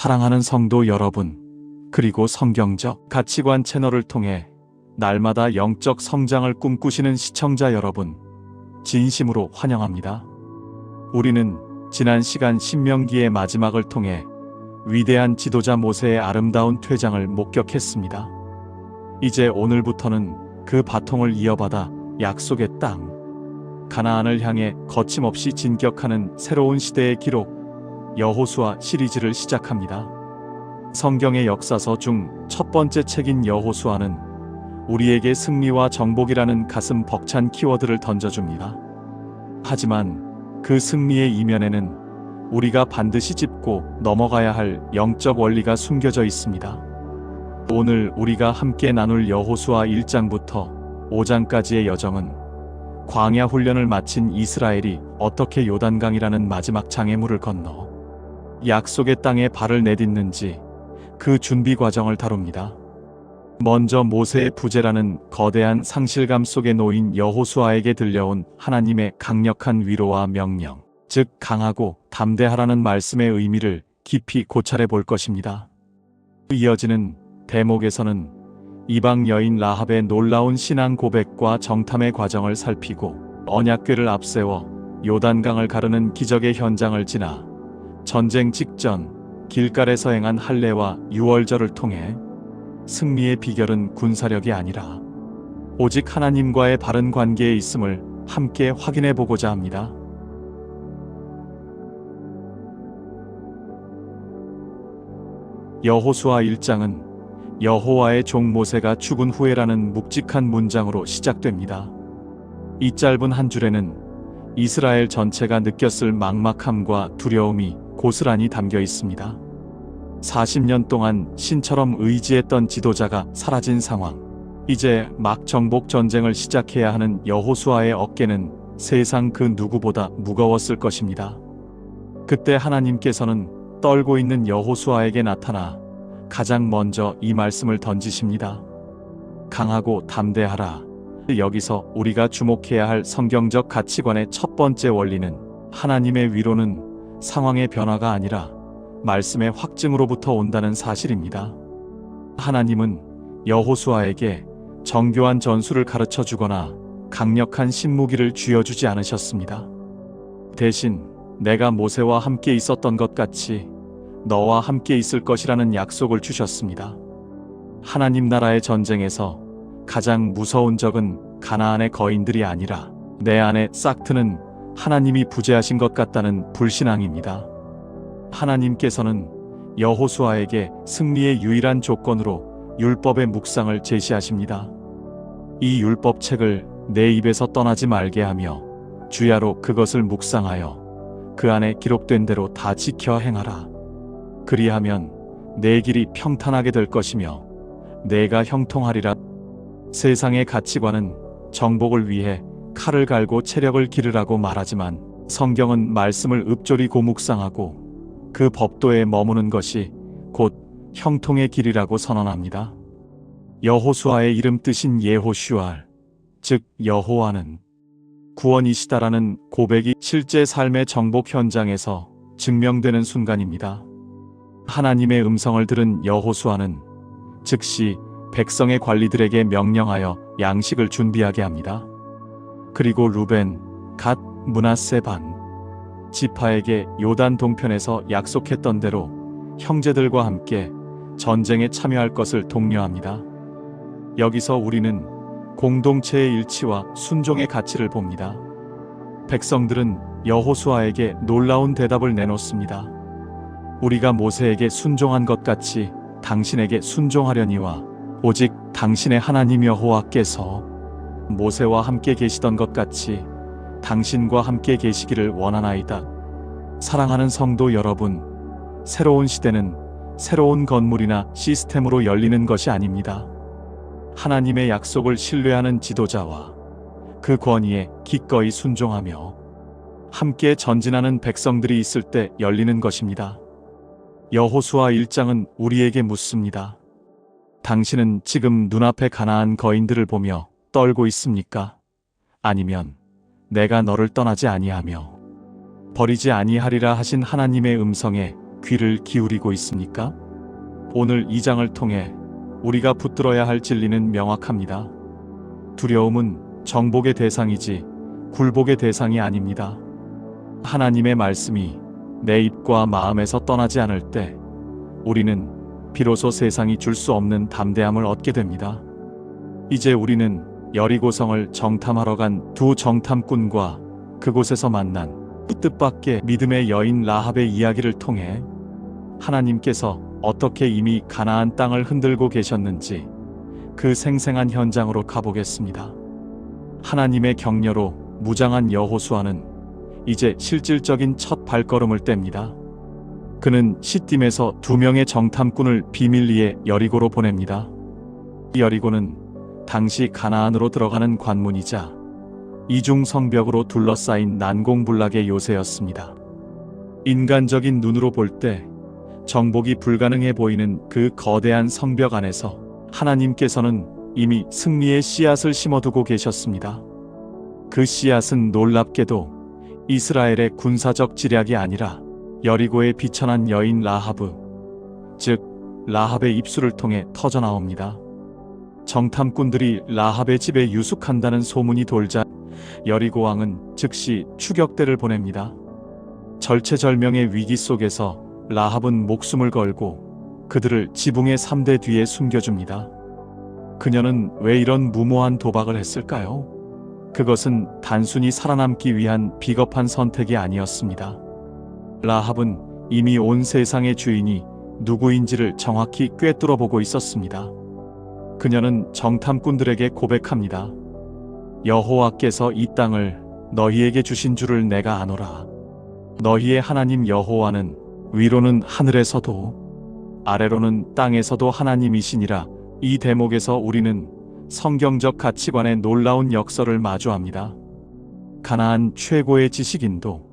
사랑하는 성도 여러분, 그리고 성경적 가치관 채널을 통해 날마다 영적 성장을 꿈꾸시는 시청자 여러분, 진심으로 환영합니다. 우리는 지난 시간 신명기의 마지막을 통해 위대한 지도자 모세의 아름다운 퇴장을 목격했습니다. 이제 오늘부터는 그 바통을 이어받아 약속의 땅, 가나안을 향해 거침없이 진격하는 새로운 시대의 기록, 여호수아 시리즈를 시작합니다. 성경의 역사서 중 첫 번째 책인 여호수아는 우리에게 승리와 정복이라는 가슴 벅찬 키워드를 던져줍니다. 하지만 그 승리의 이면에는 우리가 반드시 짚고 넘어가야 할 영적 원리가 숨겨져 있습니다. 오늘 우리가 함께 나눌 여호수아 1장부터 5장까지의 여정은 광야 훈련을 마친 이스라엘이 어떻게 요단강이라는 마지막 장애물을 건너 약속의 땅에 발을 내딛는지 그 준비 과정을 다룹니다. 먼저 모세의 부재라는 거대한 상실감 속에 놓인 여호수아에게 들려온 하나님의 강력한 위로와 명령, 즉 강하고 담대하라는 말씀의 의미를 깊이 고찰해 볼 것입니다. 이어지는 대목에서는 이방 여인 라합의 놀라운 신앙 고백과 정탐의 과정을 살피고 언약궤를 앞세워 요단강을 가르는 기적의 현장을 지나 전쟁 직전 길갈에서 행한 할례와 유월절을 통해 승리의 비결은 군사력이 아니라 오직 하나님과의 바른 관계에 있음을 함께 확인해 보고자 합니다. 여호수아 1장은 여호와의 종 모세가 죽은 후에라는 묵직한 문장으로 시작됩니다. 이 짧은 한 줄에는 이스라엘 전체가 느꼈을 막막함과 두려움이 고스란히 담겨 있습니다. 40년 동안 신처럼 의지했던 지도자가 사라진 상황. 이제 막 정복 전쟁을 시작해야 하는 여호수아의 어깨는 세상 그 누구보다 무거웠을 것입니다. 그때 하나님께서는 떨고 있는 여호수아에게 나타나 가장 먼저 이 말씀을 던지십니다. 강하고 담대하라. 여기서 우리가 주목해야 할 성경적 가치관의 첫 번째 원리는 하나님의 위로는 상황의 변화가 아니라 말씀의 확증으로부터 온다는 사실입니다. 하나님은 여호수아에게 정교한 전술을 가르쳐 주거나 강력한 신무기를 쥐어주지 않으셨습니다. 대신 내가 모세와 함께 있었던 것 같이 너와 함께 있을 것이라는 약속을 주셨습니다. 하나님 나라의 전쟁에서 가장 무서운 적은 가나안의 거인들이 아니라 내 안에 싹트는 하나님이 부재하신 것 같다는 불신앙입니다. 하나님께서는 여호수아에게 승리의 유일한 조건으로 율법의 묵상을 제시하십니다. 이 율법책을 내 입에서 떠나지 말게 하며 주야로 그것을 묵상하여 그 안에 기록된 대로 다 지켜 행하라. 그리하면 내 길이 평탄하게 될 것이며 내가 형통하리라. 세상의 가치관은 정복을 위해 칼을 갈고 체력을 기르라고 말하지만 성경은 말씀을 읊조리고 묵상하고 그 법도에 머무는 것이 곧 형통의 길이라고 선언합니다. 여호수아의 이름 뜻인 예호슈알, 즉 여호와는 구원이시다라는 고백이 실제 삶의 정복 현장에서 증명되는 순간입니다. 하나님의 음성을 들은 여호수아는 즉시 백성의 관리들에게 명령하여 양식을 준비하게 합니다. 그리고 루벤, 갓, 므낫세 반 지파에게 요단 동편에서 약속했던 대로 형제들과 함께 전쟁에 참여할 것을 독려합니다. 여기서 우리는 공동체의 일치와 순종의 가치를 봅니다. 백성들은 여호수아에게 놀라운 대답을 내놓습니다. 우리가 모세에게 순종한 것 같이 당신에게 순종하려니와 오직 당신의 하나님 여호와께서 모세와 함께 계시던 것 같이 당신과 함께 계시기를 원하나이다. 사랑하는 성도 여러분, 새로운 시대는 새로운 건물이나 시스템으로 열리는 것이 아닙니다. 하나님의 약속을 신뢰하는 지도자와 그 권위에 기꺼이 순종하며 함께 전진하는 백성들이 있을 때 열리는 것입니다. 여호수아 1장은 우리에게 묻습니다. 당신은 지금 눈앞의 가나안 거인들을 보며 떨고 있습니까? 아니면 내가 너를 떠나지 아니하며 버리지 아니하리라 하신 하나님의 음성에 귀를 기울이고 있습니까? 오늘 이 장을 통해 우리가 붙들어야 할 진리는 명확합니다. 두려움은 정복의 대상이지 굴복의 대상이 아닙니다. 하나님의 말씀이 내 입과 마음에서 떠나지 않을 때 우리는 비로소 세상이 줄 수 없는 담대함을 얻게 됩니다. 이제 우리는 여리고성을 정탐하러 간 두 정탐꾼과 그곳에서 만난 뜻밖의 믿음의 여인 라합의 이야기를 통해 하나님께서 어떻게 이미 가나안 땅을 흔들고 계셨는지 그 생생한 현장으로 가보겠습니다. 하나님의 격려로 무장한 여호수아는 이제 실질적인 첫 발걸음을 뗍니다. 그는 시딤에서 2명의 정탐꾼을 비밀리에 여리고로 보냅니다. 여리고는 당시 가나안으로 들어가는 관문이자 이중 성벽으로 둘러싸인 난공불락의 요새였습니다. 인간적인 눈으로 볼 때 정복이 불가능해 보이는 그 거대한 성벽 안에서 하나님께서는 이미 승리의 씨앗을 심어두고 계셨습니다. 그 씨앗은 놀랍게도 이스라엘의 군사적 지략이 아니라 여리고의 비천한 여인 라하브, 즉 라합의 입술을 통해 터져나옵니다. 정탐꾼들이 라합의 집에 유숙한다는 소문이 돌자 여리고 왕은 즉시 추격대를 보냅니다. 절체절명의 위기 속에서 라합은 목숨을 걸고 그들을 지붕의 3대 뒤에 숨겨줍니다. 그녀는 왜 이런 무모한 도박을 했을까요? 그것은 단순히 살아남기 위한 비겁한 선택이 아니었습니다. 라합은 이미 온 세상의 주인이 누구인지를 정확히 꿰뚫어 보고 있었습니다. 그녀는 정탐꾼들에게 고백합니다. 여호와께서 이 땅을 너희에게 주신 줄을 내가 아노라. 너희의 하나님 여호와는 위로는 하늘에서도 아래로는 땅에서도 하나님이시니라. 이 대목에서 우리는 성경적 가치관의 놀라운 역설을 마주합니다. 가나안 최고의 지식인도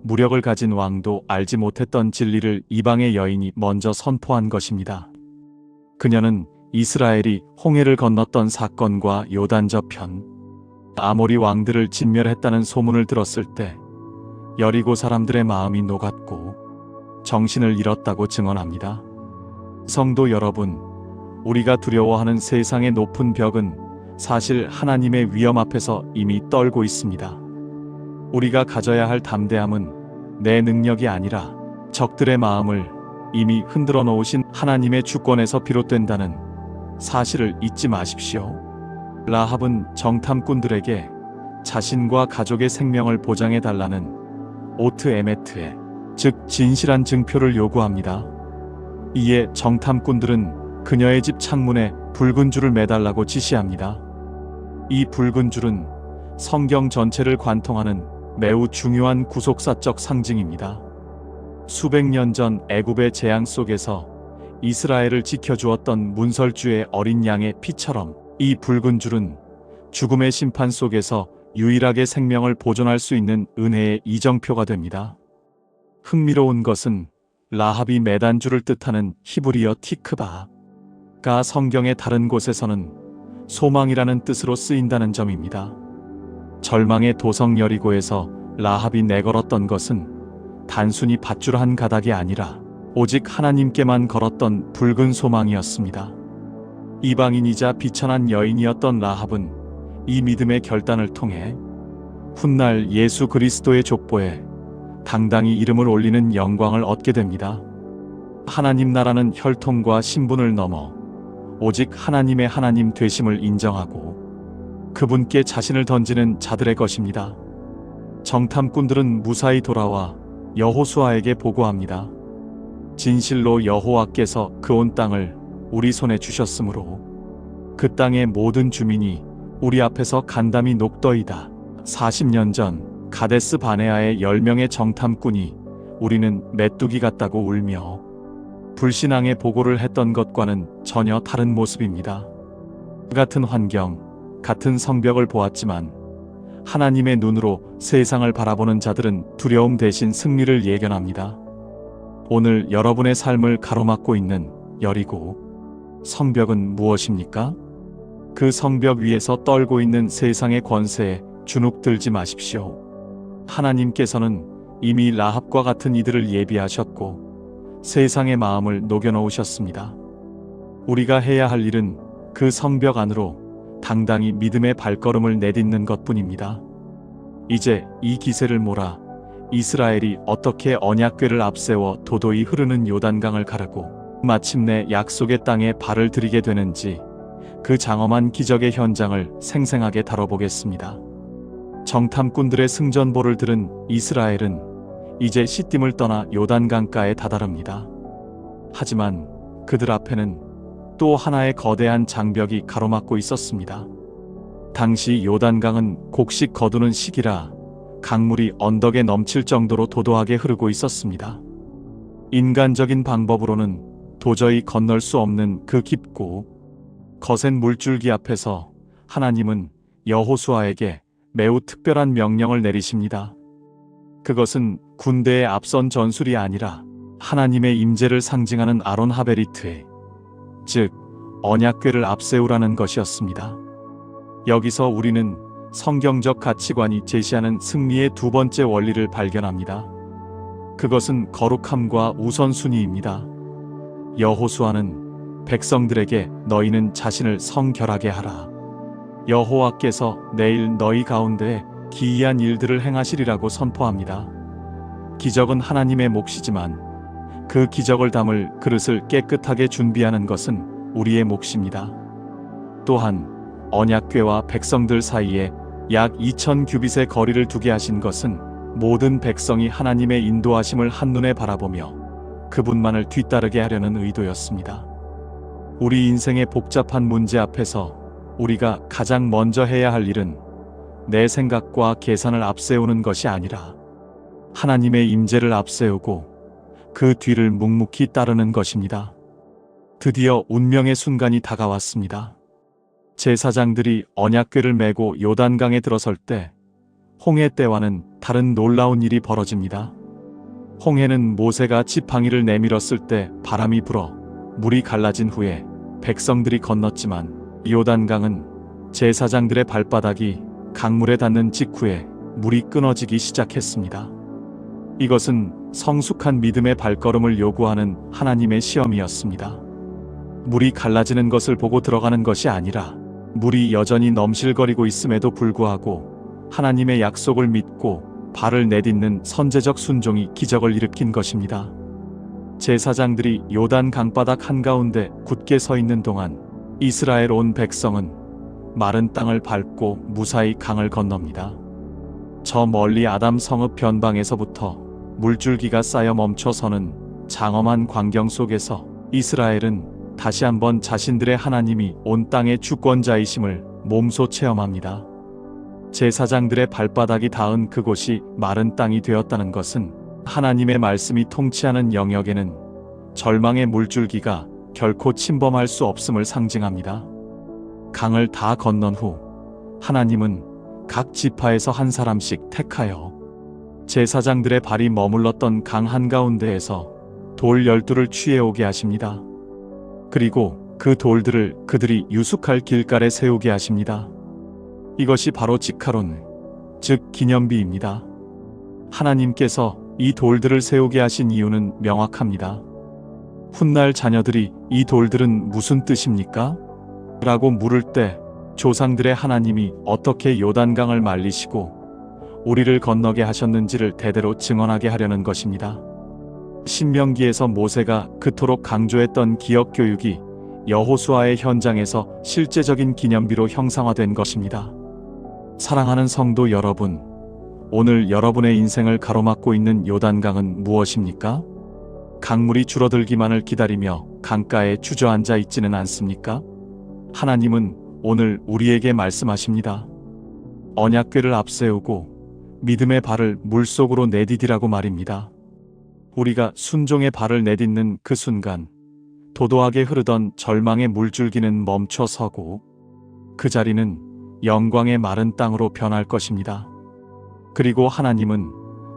무력을 가진 왕도 알지 못했던 진리를 이방의 여인이 먼저 선포한 것입니다. 그녀는 이스라엘이 홍해를 건넜던 사건과 요단 저편 아모리 왕들을 진멸했다는 소문을 들었을 때 여리고 사람들의 마음이 녹았고 정신을 잃었다고 증언합니다. 성도 여러분, 우리가 두려워하는 세상의 높은 벽은 사실 하나님의 위엄 앞에서 이미 떨고 있습니다. 우리가 가져야 할 담대함은 내 능력이 아니라 적들의 마음을 이미 흔들어 놓으신 하나님의 주권에서 비롯된다는 사실을 잊지 마십시오. 라합은 정탐꾼들에게 자신과 가족의 생명을 보장해 달라는 오트 에메트에, 즉 진실한 증표를 요구합니다. 이에 정탐꾼들은 그녀의 집 창문에 붉은 줄을 매달라고 지시합니다. 이 붉은 줄은 성경 전체를 관통하는 매우 중요한 구속사적 상징입니다. 수백 년 전 애굽의 재앙 속에서 이스라엘을 지켜주었던 문설주의 어린 양의 피처럼 이 붉은 줄은 죽음의 심판 속에서 유일하게 생명을 보존할 수 있는 은혜의 이정표가 됩니다. 흥미로운 것은 라합이 매단 줄을 뜻하는 히브리어 티크바가 성경의 다른 곳에서는 소망이라는 뜻으로 쓰인다는 점입니다. 절망의 도성 여리고에서 라합이 내걸었던 것은 단순히 밧줄 한 가닥이 아니라 오직 하나님께만 걸었던 붉은 소망이었습니다. 이방인이자 비천한 여인이었던 라합은 이 믿음의 결단을 통해 훗날 예수 그리스도의 족보에 당당히 이름을 올리는 영광을 얻게 됩니다. 하나님 나라는 혈통과 신분을 넘어 오직 하나님의 하나님 되심을 인정하고 그분께 자신을 던지는 자들의 것입니다. 정탐꾼들은 무사히 돌아와 여호수아에게 보고합니다. 진실로 여호와께서 그 온 땅을 우리 손에 주셨으므로 그 땅의 모든 주민이 우리 앞에서 간담이 녹더이다. 40년 전 가데스 바네아의 10명의 정탐꾼이 우리는 메뚜기 같다고 울며 불신앙의 보고를 했던 것과는 전혀 다른 모습입니다. 같은 환경, 같은 성벽을 보았지만 하나님의 눈으로 세상을 바라보는 자들은 두려움 대신 승리를 예견합니다. 오늘 여러분의 삶을 가로막고 있는 여리고 성벽은 무엇입니까? 그 성벽 위에서 떨고 있는 세상의 권세에 주눅들지 마십시오. 하나님께서는 이미 라합과 같은 이들을 예비하셨고 세상의 마음을 녹여놓으셨습니다. 우리가 해야 할 일은 그 성벽 안으로 당당히 믿음의 발걸음을 내딛는 것뿐입니다. 이제 이 기세를 몰아 이스라엘이 어떻게 언약궤를 앞세워 도도히 흐르는 요단강을 가르고 마침내 약속의 땅에 발을 들이게 되는지 그 장엄한 기적의 현장을 생생하게 다뤄보겠습니다. 정탐꾼들의 승전보를 들은 이스라엘은 이제 시딤을 떠나 요단강가에 다다릅니다. 하지만 그들 앞에는 또 하나의 거대한 장벽이 가로막고 있었습니다. 당시 요단강은 곡식 거두는 시기라 강물이 언덕에 넘칠 정도로 도도하게 흐르고 있었습니다. 인간적인 방법으로는 도저히 건널 수 없는 그 깊고 거센 물줄기 앞에서 하나님은 여호수아에게 매우 특별한 명령을 내리십니다. 그것은 군대의 앞선 전술이 아니라 하나님의 임재를 상징하는 아론 하베리트에, 즉 언약궤를 앞세우라는 것이었습니다. 여기서 우리는 성경적 가치관이 제시하는 승리의 두 번째 원리를 발견합니다. 그것은 거룩함과 우선순위입니다. 여호수아는 백성들에게 너희는 자신을 성결하게 하라. 여호와께서 내일 너희 가운데에 기이한 일들을 행하시리라고 선포합니다. 기적은 하나님의 몫이지만 그 기적을 담을 그릇을 깨끗하게 준비하는 것은 우리의 몫입니다. 또한 언약궤와 백성들 사이에 약 2000 규빗의 거리를 두게 하신 것은 모든 백성이 하나님의 인도하심을 한눈에 바라보며 그분만을 뒤따르게 하려는 의도였습니다. 우리 인생의 복잡한 문제 앞에서 우리가 가장 먼저 해야 할 일은 내 생각과 계산을 앞세우는 것이 아니라 하나님의 임재를 앞세우고 그 뒤를 묵묵히 따르는 것입니다. 드디어 운명의 순간이 다가왔습니다. 제사장들이 언약궤를 메고 요단강에 들어설 때 홍해 때와는 다른 놀라운 일이 벌어집니다. 홍해는 모세가 지팡이를 내밀었을 때 바람이 불어 물이 갈라진 후에 백성들이 건넜지만 요단강은 제사장들의 발바닥이 강물에 닿는 직후에 물이 끊어지기 시작했습니다. 이것은 성숙한 믿음의 발걸음을 요구하는 하나님의 시험이었습니다. 물이 갈라지는 것을 보고 들어가는 것이 아니라 물이 여전히 넘실거리고 있음에도 불구하고 하나님의 약속을 믿고 발을 내딛는 선제적 순종이 기적을 일으킨 것입니다. 제사장들이 요단 강바닥 한가운데 굳게 서 있는 동안 이스라엘 온 백성은 마른 땅을 밟고 무사히 강을 건넙니다. 저 멀리 아담 성읍 변방에서부터 물줄기가 쌓여 멈춰서는 장엄한 광경 속에서 이스라엘은 다시 한번 자신들의 하나님이 온 땅의 주권자이심을 몸소 체험합니다. 제사장들의 발바닥이 닿은 그곳이 마른 땅이 되었다는 것은 하나님의 말씀이 통치하는 영역에는 절망의 물줄기가 결코 침범할 수 없음을 상징합니다. 강을 다 건넌 후 하나님은 각 지파에서 한 사람씩 택하여 제사장들의 발이 머물렀던 강 한가운데에서 돌 12를 취해오게 하십니다. 그리고 그 돌들을 그들이 유숙할 길가에 세우게 하십니다. 이것이 바로 지카론, 즉 기념비입니다. 하나님께서 이 돌들을 세우게 하신 이유는 명확합니다. 훗날 자녀들이 이 돌들은 무슨 뜻입니까? 라고 물을 때 조상들의 하나님이 어떻게 요단강을 말리시고 우리를 건너게 하셨는지를 대대로 증언하게 하려는 것입니다. 신명기에서 모세가 그토록 강조했던 기억교육이 여호수아의 현장에서 실제적인 기념비로 형상화된 것입니다. 사랑하는 성도 여러분, 오늘 여러분의 인생을 가로막고 있는 요단강은 무엇입니까? 강물이 줄어들기만을 기다리며 강가에 주저앉아 있지는 않습니까? 하나님은 오늘 우리에게 말씀하십니다. 언약궤를 앞세우고 믿음의 발을 물속으로 내디디라고 말입니다. 우리가 순종의 발을 내딛는 그 순간 도도하게 흐르던 절망의 물줄기는 멈춰서고 그 자리는 영광의 마른 땅으로 변할 것입니다. 그리고 하나님은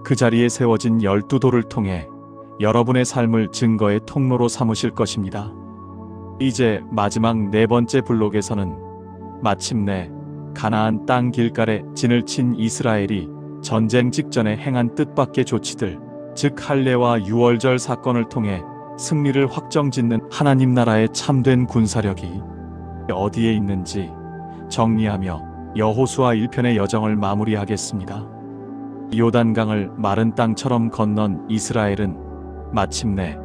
그 자리에 세워진 12돌을 통해 여러분의 삶을 증거의 통로로 삼으실 것입니다. 이제 마지막 네 번째 블록에서는 마침내 가나안 땅 길갈에 진을 친 이스라엘이 전쟁 직전에 행한 뜻밖의 조치들, 즉 할례와 유월절 사건을 통해 승리를 확정짓는 하나님 나라의 참된 군사력이 어디에 있는지 정리하며 여호수아 1편의 여정을 마무리하겠습니다. 요단강을 마른 땅처럼 건넌 이스라엘은 마침내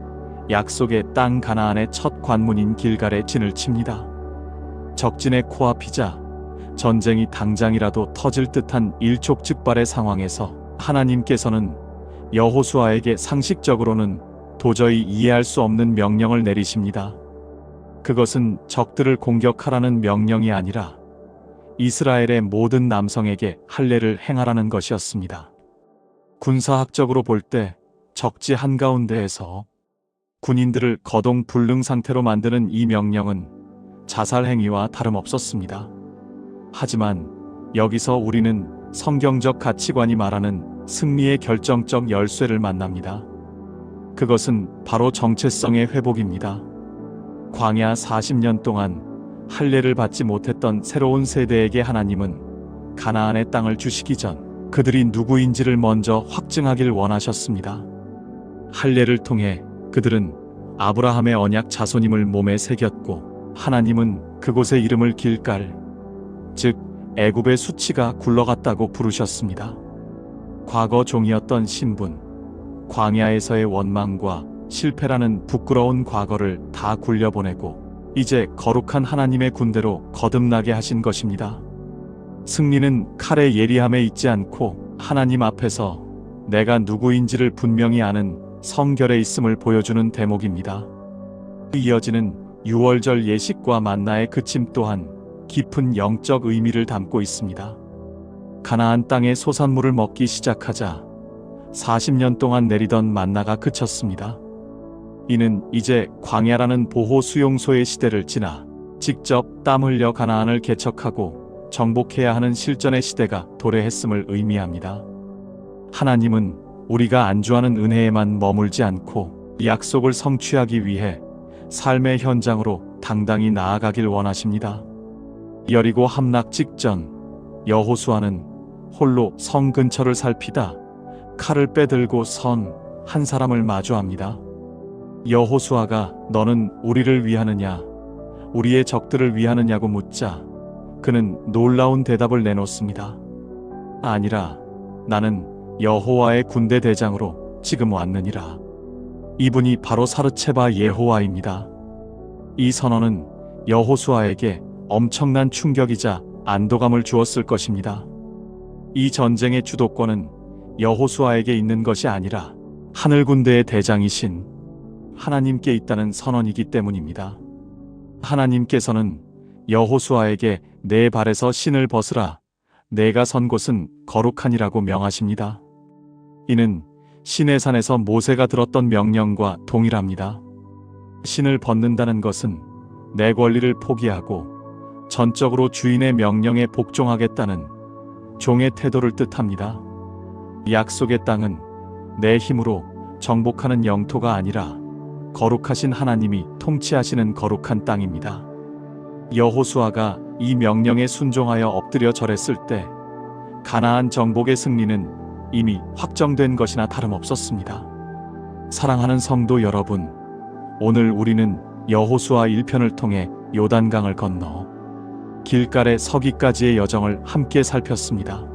약속의 땅 가나안의 첫 관문인 길갈에 진을 칩니다. 적진의 코앞이자 전쟁이 당장이라도 터질 듯한 일촉즉발의 상황에서 하나님께서는 여호수아에게 상식적으로는 도저히 이해할 수 없는 명령을 내리십니다. 그것은 적들을 공격하라는 명령이 아니라 이스라엘의 모든 남성에게 할례를 행하라는 것이었습니다. 군사학적으로 볼 때 적지 한가운데에서 군인들을 거동불능 상태로 만드는 이 명령은 자살 행위와 다름없었습니다. 하지만 여기서 우리는 성경적 가치관이 말하는 승리의 결정적 열쇠를 만납니다. 그것은 바로 정체성의 회복입니다. 광야 40년 동안 할례를 받지 못했던 새로운 세대에게 하나님은 가나안의 땅을 주시기 전 그들이 누구인지를 먼저 확증하길 원하셨습니다. 할례를 통해 그들은 아브라함의 언약 자손임을 몸에 새겼고 하나님은 그곳의 이름을 길갈, 즉 애굽의 수치가 굴러갔다고 부르셨습니다. 과거 종이었던 신분, 광야에서의 원망과 실패라는 부끄러운 과거를 다 굴려보내고 이제 거룩한 하나님의 군대로 거듭나게 하신 것입니다. 승리는 칼의 예리함에 있지 않고 하나님 앞에서 내가 누구인지를 분명히 아는 성결에 있음을 보여주는 대목입니다. 이어지는 유월절 예식과 만나의 그침 또한 깊은 영적 의미를 담고 있습니다. 가나안 땅의 소산물을 먹기 시작하자 40년 동안 내리던 만나가 그쳤습니다. 이는 이제 광야라는 보호 수용소의 시대를 지나 직접 땀 흘려 가나안을 개척하고 정복해야 하는 실전의 시대가 도래했음을 의미합니다. 하나님은 우리가 안주하는 은혜에만 머물지 않고 약속을 성취하기 위해 삶의 현장으로 당당히 나아가길 원하십니다. 여리고 함락 직전 여호수아는 홀로 성 근처를 살피다 칼을 빼들고 선 한 사람을 마주합니다. 여호수아가 너는 우리를 위하느냐 우리의 적들을 위하느냐고 묻자 그는 놀라운 대답을 내놓습니다. 아니라 나는 여호와의 군대 대장으로 지금 왔느니라. 이분이 바로 사르체바 예호와입니다. 이 선언은 여호수아에게 엄청난 충격이자 안도감을 주었을 것입니다. 이 전쟁의 주도권은 여호수아에게 있는 것이 아니라 하늘 군대의 대장이신 하나님께 있다는 선언이기 때문입니다. 하나님께서는 여호수아에게 내 발에서 신을 벗으라 내가 선 곳은 거룩하니라고 명하십니다. 이는 시내산에서 모세가 들었던 명령과 동일합니다. 신을 벗는다는 것은 내 권리를 포기하고 전적으로 주인의 명령에 복종하겠다는 종의 태도를 뜻합니다. 약속의 땅은 내 힘으로 정복하는 영토가 아니라 거룩하신 하나님이 통치하시는 거룩한 땅입니다. 여호수아가 이 명령에 순종하여 엎드려 절했을 때 가나안 정복의 승리는 이미 확정된 것이나 다름없었습니다. 사랑하는 성도 여러분, 오늘 우리는 여호수아 1편을 통해 요단강을 건너 길갈에 서기까지의 여정을 함께 살폈습니다.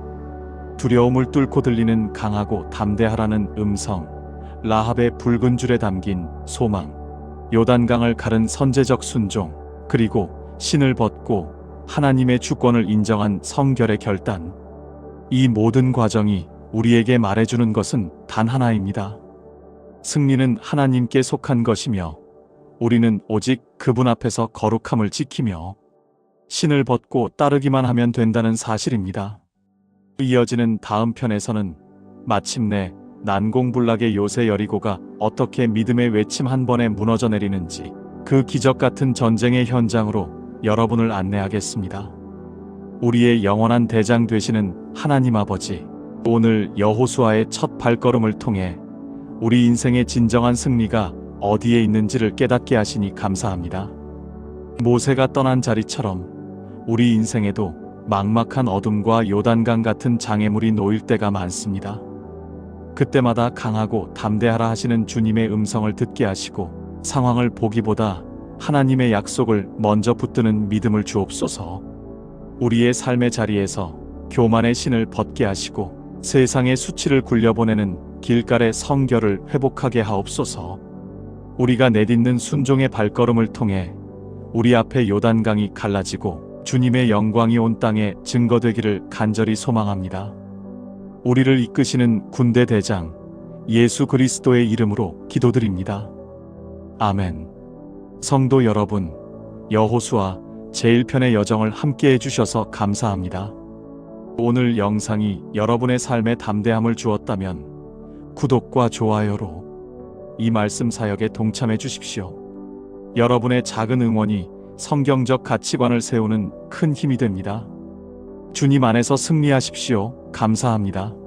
두려움을 뚫고 들리는 강하고 담대하라는 음성, 라합의 붉은 줄에 담긴 소망, 요단강을 가른 선제적 순종, 그리고 신을 벗고 하나님의 주권을 인정한 성결의 결단. 이 모든 과정이 우리에게 말해주는 것은 단 하나입니다. 승리는 하나님께 속한 것이며 우리는 오직 그분 앞에서 거룩함을 지키며 신을 벗고 따르기만 하면 된다는 사실입니다. 이어지는 다음 편에서는 마침내 난공불락의 요새 여리고가 어떻게 믿음의 외침 한 번에 무너져 내리는지 그 기적 같은 전쟁의 현장으로 여러분을 안내하겠습니다. 우리의 영원한 대장 되시는 하나님 아버지, 오늘 여호수아의 첫 발걸음을 통해 우리 인생의 진정한 승리가 어디에 있는지를 깨닫게 하시니 감사합니다. 모세가 떠난 자리처럼 우리 인생에도 막막한 어둠과 요단강 같은 장애물이 놓일 때가 많습니다. 그때마다 강하고 담대하라 하시는 주님의 음성을 듣게 하시고 상황을 보기보다 하나님의 약속을 먼저 붙드는 믿음을 주옵소서. 우리의 삶의 자리에서 교만의 신을 벗게 하시고 세상의 수치를 굴려보내는 길갈의 성결을 회복하게 하옵소서. 우리가 내딛는 순종의 발걸음을 통해 우리 앞에 요단강이 갈라지고 주님의 영광이 온 땅에 증거되기를 간절히 소망합니다. 우리를 이끄시는 군대 대장 예수 그리스도의 이름으로 기도드립니다. 아멘. 성도 여러분, 여호수아 제1편의 여정을 함께 해주셔서 감사합니다. 오늘 영상이 여러분의 삶에 담대함을 주었다면 구독과 좋아요로 이 말씀 사역에 동참해 주십시오. 여러분의 작은 응원이 성경적 가치관을 세우는 큰 힘이 됩니다. 주님 안에서 승리하십시오. 감사합니다.